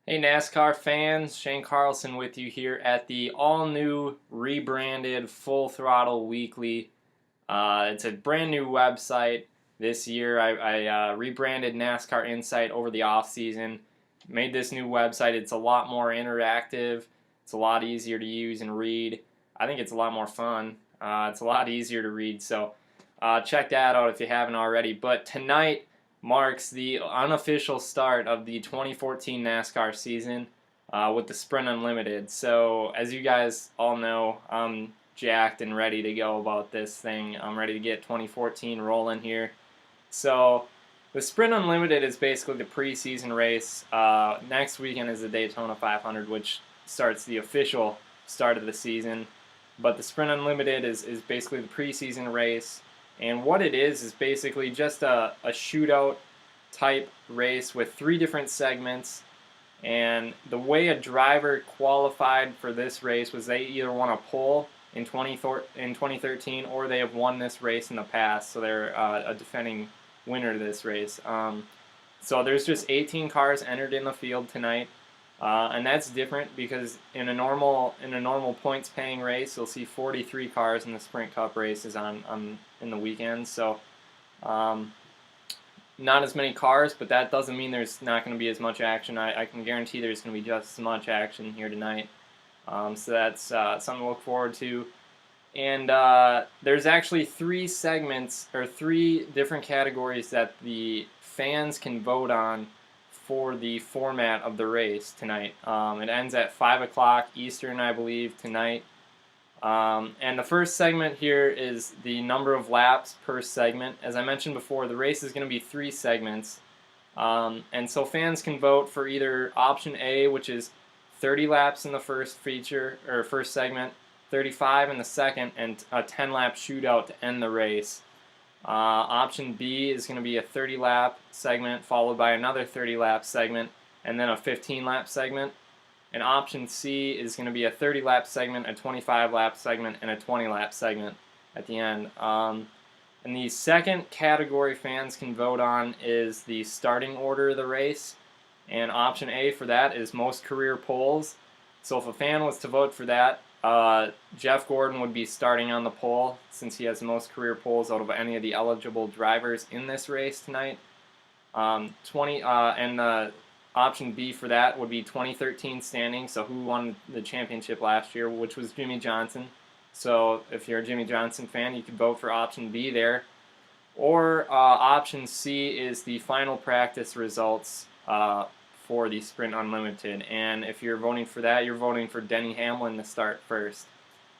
Hey NASCAR fans, Shane Carlson with you here at the all-new, rebranded Full Throttle Weekly. It's a brand new website this year. I rebranded NASCAR Insight over the off-season, made this new website. It's a lot more interactive. It's a lot easier to use and read. I think it's a lot more fun. It's a lot easier to read, so check that out if you haven't already. But tonight marks the unofficial start of the 2014 NASCAR season with the Sprint Unlimited. So as you guys all know, I'm jacked and ready to go about this thing. I'm ready to get 2014 rolling here. So the Sprint Unlimited is basically the preseason race. Next weekend is the Daytona 500, which starts the official start of the season. But the Sprint Unlimited is basically the preseason race. And what it is basically just a shootout type race with 3 different segments. And the way a driver qualified for this race was they either won a pole in 2013 or they have won this race in the past. So they're a defending winner of this race. So there's just 18 cars entered in the field tonight. And that's different because in a normal points paying race, you'll see 43 cars in the Sprint Cup races in the weekend. So not as many cars, but that doesn't mean there's not going to be as much action. I can guarantee there's going to be just as much action here tonight. So that's something to look forward to. And there's actually 3 segments or 3 different categories that the fans can vote on for the format of the race tonight. It ends at 5 o'clock Eastern, I believe, tonight. And the first segment here is the number of laps per segment. As I mentioned before, the race is going to be 3 segments. And so fans can vote for either option A, which is 30 laps in the first feature or first segment, 35 in the second, and a 10-lap shootout to end the race. Option B is going to be a 30-lap segment followed by another 30-lap segment and then a 15-lap segment. And option C is going to be a 30-lap segment, a 25-lap segment, and a 20-lap segment at the end. And the second category fans can vote on is the starting order of the race. And option A for that is most career poles. So if a fan was to vote for that, Jeff Gordon would be starting on the pole since he has the most career poles out of any of the eligible drivers in this race tonight. Option B for that would be 2013 standings, so who won the championship last year, which was Jimmy Johnson. So if you're a Jimmy Johnson fan, you could vote for option B there. Or option C is the final practice results for the Sprint Unlimited. And if you're voting for that, you're voting for Denny Hamlin to start first.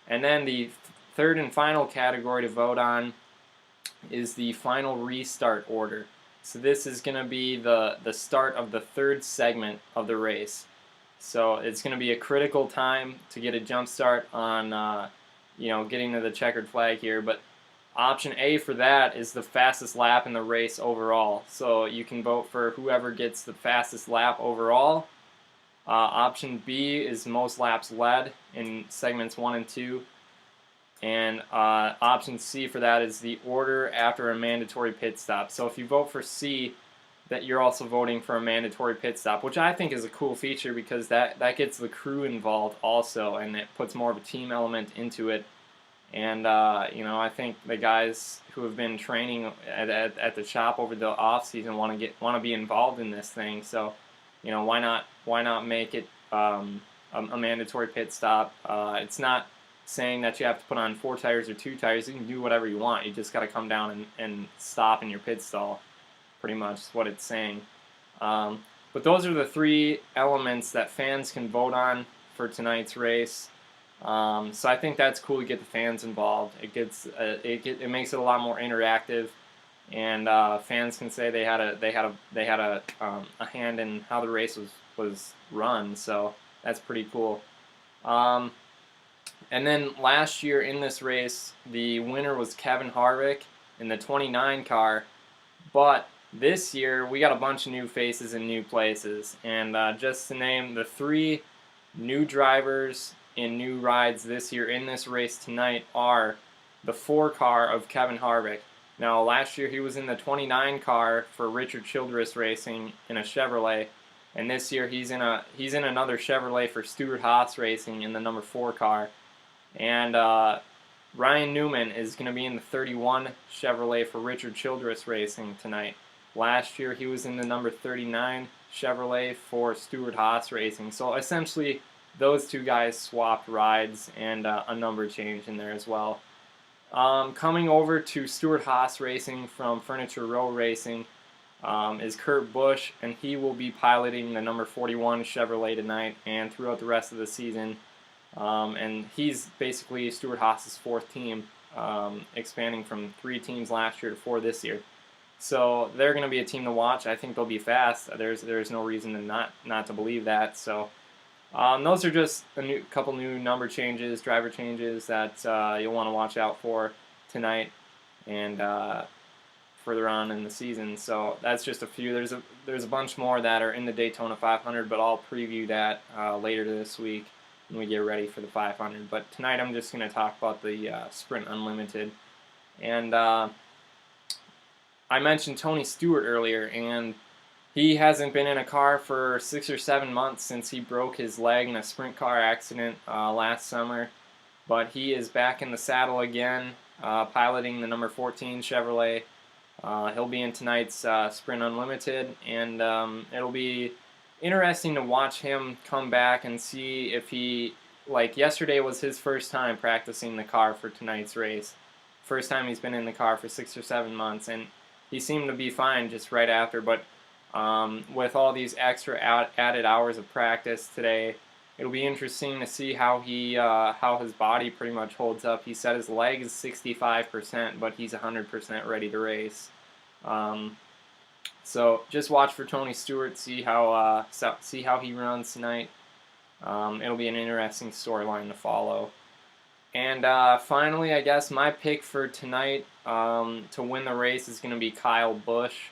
And then the third and final category to vote on is the final restart order. So this is going to be the start of the third segment of the race. So it's going to be a critical time to get a jump start on getting to the checkered flag here. But option A for that is the fastest lap in the race overall. So you can vote for whoever gets the fastest lap overall. Option B is most laps led in segments 1 and 2. And option C for that is the order after a mandatory pit stop. So if you vote for C, that you're also voting for a mandatory pit stop, which I think is a cool feature because that gets the crew involved also, and it puts more of a team element into it. And I think the guys who have been training at the shop over the off season want to be involved in this thing. So, why not make it a mandatory pit stop? It's not saying that you have to put on 4 tires or 2 tires. You can do whatever you want. You just got to come down and stop in your pit stall. Pretty much is what it's saying. But those are the 3 elements that fans can vote on for tonight's race. So I think that's cool to get the fans involved. It makes it a lot more interactive, and fans can say they had a hand in how the race was run. So that's pretty cool. And then last year in this race, the winner was Kevin Harvick in the 29 car. But this year, we got a bunch of new faces in new places. And just to name the 3 new drivers in new rides this year in this race tonight are the 4 car of Kevin Harvick. Now, last year he was in the 29 car for Richard Childress Racing in a Chevrolet. And this year he's in another Chevrolet for Stewart-Haas Racing in the number 4 car. And Ryan Newman is going to be in the 31 Chevrolet for Richard Childress Racing tonight. Last year he was in the number 39 Chevrolet for Stewart-Haas Racing. So essentially those two guys swapped rides, and a number change in there as well. Coming over to Stewart-Haas Racing from Furniture Row Racing is Kurt Busch, and he will be piloting the number 41 Chevrolet tonight and throughout the rest of the season. And he's basically Stewart-Haas's 4th team, expanding from 3 teams last year to 4 this year. So they're going to be a team to watch. I think they'll be fast. There's no reason to not to believe that. So those are just a couple new number changes, driver changes that you'll want to watch out for tonight and further on in the season. So that's just a few. There's a bunch more that are in the Daytona 500, but I'll preview that later this week when we get ready for the 500. But tonight I'm just going to talk about the Sprint Unlimited. And I mentioned Tony Stewart earlier, and he hasn't been in a car for 6 or 7 months since he broke his leg in a sprint car accident last summer. But he is back in the saddle again, piloting the number 14 Chevrolet. He'll be in tonight's Sprint Unlimited, and it'll be interesting to watch him come back and see if he, like yesterday was his first time practicing the car for tonight's race. First time he's been in the car for 6 or 7 months, and he seemed to be fine just right after, but with all these extra added hours of practice today, it'll be interesting to see how his body pretty much holds up. He said his leg is 65%, but he's 100% ready to race. So just watch for Tony Stewart, see how he runs tonight. It'll be an interesting storyline to follow. And finally, I guess my pick for tonight to win the race is going to be Kyle Busch.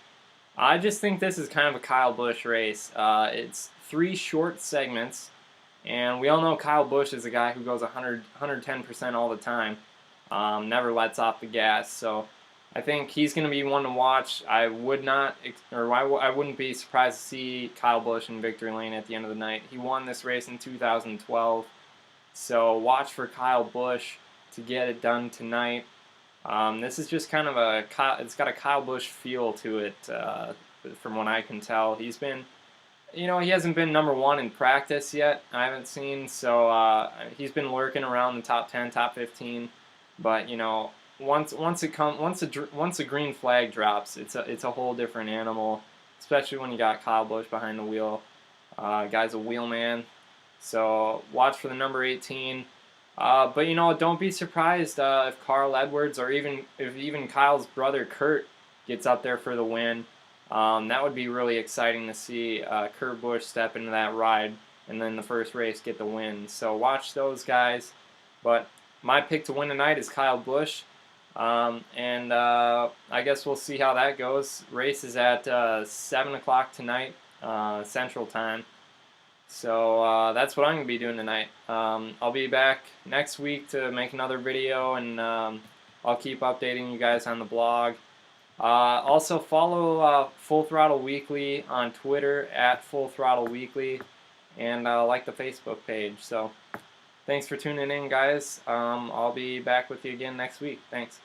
I just think this is kind of a Kyle Busch race. It's 3 short segments, and we all know Kyle Busch is a guy who goes 110% all the time, never lets off the gas. So I think he's going to be one to watch. I wouldn't be surprised to see Kyle Busch in victory lane at the end of the night. He won this race in 2012, so watch for Kyle Busch to get it done tonight. This is just kind of it's got a Kyle Busch feel to it, from what I can tell. He's been, he hasn't been number 1 in practice yet, I haven't seen, so he's been lurking around the top 10, top 15, but, once a green flag drops, it's a whole different animal, especially when you got Kyle Busch behind the wheel. Guy's a wheelman, so watch for the number 18. But don't be surprised if Carl Edwards or even Kyle's brother Kurt gets up there for the win. That would be really exciting to see Kurt Busch step into that ride and then the first race get the win. So watch those guys. But my pick to win tonight is Kyle Busch. And I guess we'll see how that goes. Race is at 7 o'clock tonight, Central Time. So that's what I'm going to be doing tonight. I'll be back next week to make another video, and I'll keep updating you guys on the blog. Also follow Full Throttle Weekly on Twitter at Full Throttle Weekly, and like the Facebook page. So thanks for tuning in, guys. I'll be back with you again next week. Thanks.